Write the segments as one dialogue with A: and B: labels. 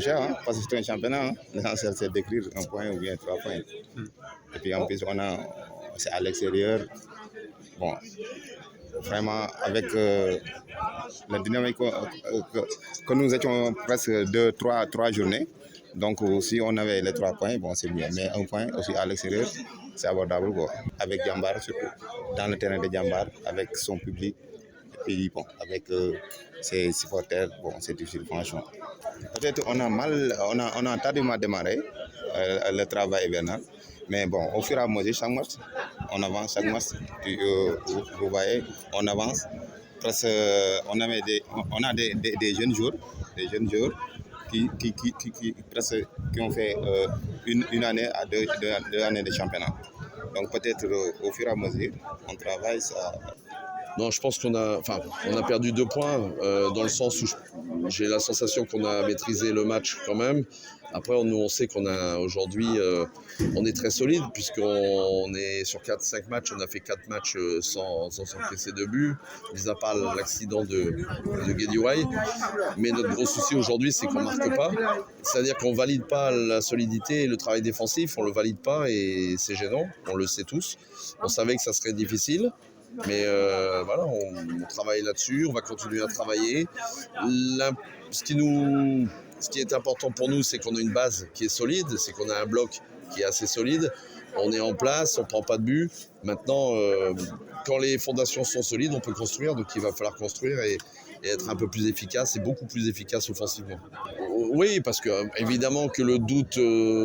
A: cher, hein, parce que c'est un championnat. Hein. L'essentiel, c'est d'écrire un point ou bien 3 points. Et puis en plus, c'est à l'extérieur. Bon, vraiment, avec la dynamique que nous étions presque 3 journées. Donc, si on avait les 3 points, bon, c'est bien. Mais un point aussi à l'extérieur, c'est abordable. Quoi. Avec Djambar, surtout, dans le terrain de Djambar, avec son public, et puis bon, avec ses supporters, bon, c'est difficile, franchement. Peut-être on a tardivement démarré le travail hivernal. Mais bon, au fur et à mesure, chaque match, on avance, chaque match, vous voyez, on avance. Parce on a des jeunes joueurs, qui ont fait une année à deux années de championnat. Donc peut-être au fur et à mesure, on travaille ça.
B: Non, je pense qu'on a perdu 2 points dans le sens où j'ai la sensation qu'on a maîtrisé le match quand même. Après, on sait qu'on a aujourd'hui, on est très solide puisqu'on est sur 4-5 matchs, on a fait 4 matchs sans encaisser de but, mis à part l'accident de Guédiouaï. Mais notre gros souci aujourd'hui, c'est qu'on ne marque pas. C'est-à-dire qu'on ne valide pas la solidité et le travail défensif, on ne le valide pas et c'est gênant, on le sait tous. On savait que ça serait difficile. Mais voilà, on travaille là-dessus, on va continuer à travailler. Ce qui est important pour nous, c'est qu'on a une base qui est solide, c'est qu'on a un bloc qui est assez solide. On est en place, on ne prend pas de but. Maintenant, quand les fondations sont solides, on peut construire. Donc il va falloir construire et être un peu plus efficace et beaucoup plus efficace offensivement. Oui, parce que évidemment que le doute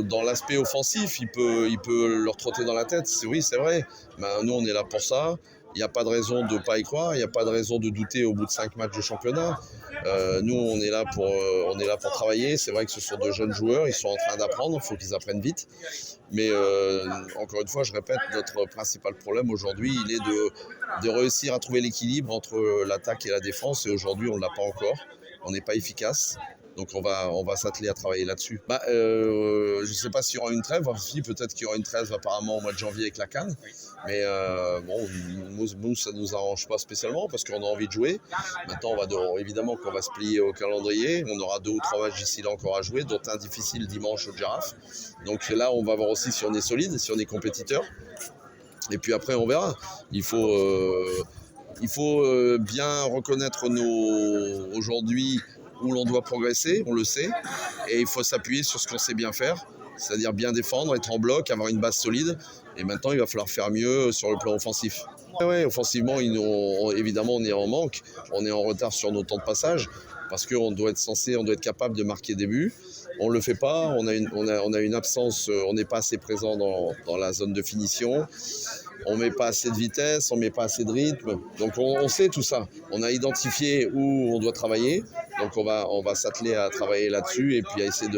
B: dans l'aspect offensif, il peut leur trotter dans la tête. Oui, c'est vrai. Ben, nous, on est là pour ça. Il n'y a pas de raison de ne pas y croire, il n'y a pas de raison de douter au bout de 5 matchs de championnat. Nous, on est là pour travailler. C'est vrai que ce sont de jeunes joueurs, ils sont en train d'apprendre, il faut qu'ils apprennent vite. Mais encore une fois, je répète, notre principal problème aujourd'hui, il est de réussir à trouver l'équilibre entre l'attaque et la défense. Et aujourd'hui, on ne l'a pas encore, on n'est pas efficace. Donc on va s'atteler à travailler là-dessus. Je ne sais pas s'il y aura une trêve. Si, peut-être qu'il y aura une trêve apparemment au mois de janvier avec la CAN. Mais nous, ça ne nous arrange pas spécialement parce qu'on a envie de jouer. Maintenant, évidemment qu'on va se plier au calendrier. On aura 2 ou 3 matchs d'ici là encore à jouer, dont un difficile dimanche au Giraffe. Donc là, on va voir aussi si on est solide, si on est compétiteur. Et puis après, on verra. Il faut bien reconnaître aujourd'hui où l'on doit progresser, on le sait, et il faut s'appuyer sur ce qu'on sait bien faire, c'est-à-dire bien défendre, être en bloc, avoir une base solide, et maintenant il va falloir faire mieux sur le plan offensif. Ouais, offensivement, évidemment on est en manque, on est en retard sur nos temps de passage, parce qu'on doit être capable de marquer des buts. On ne le fait pas, on a une absence, on n'est pas assez présent dans la zone de finition. On ne met pas assez de vitesse, on ne met pas assez de rythme. Donc on sait tout ça. On a identifié où on doit travailler. Donc on va s'atteler à travailler là-dessus et puis à essayer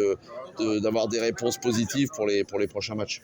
B: d'avoir des réponses positives pour les prochains matchs.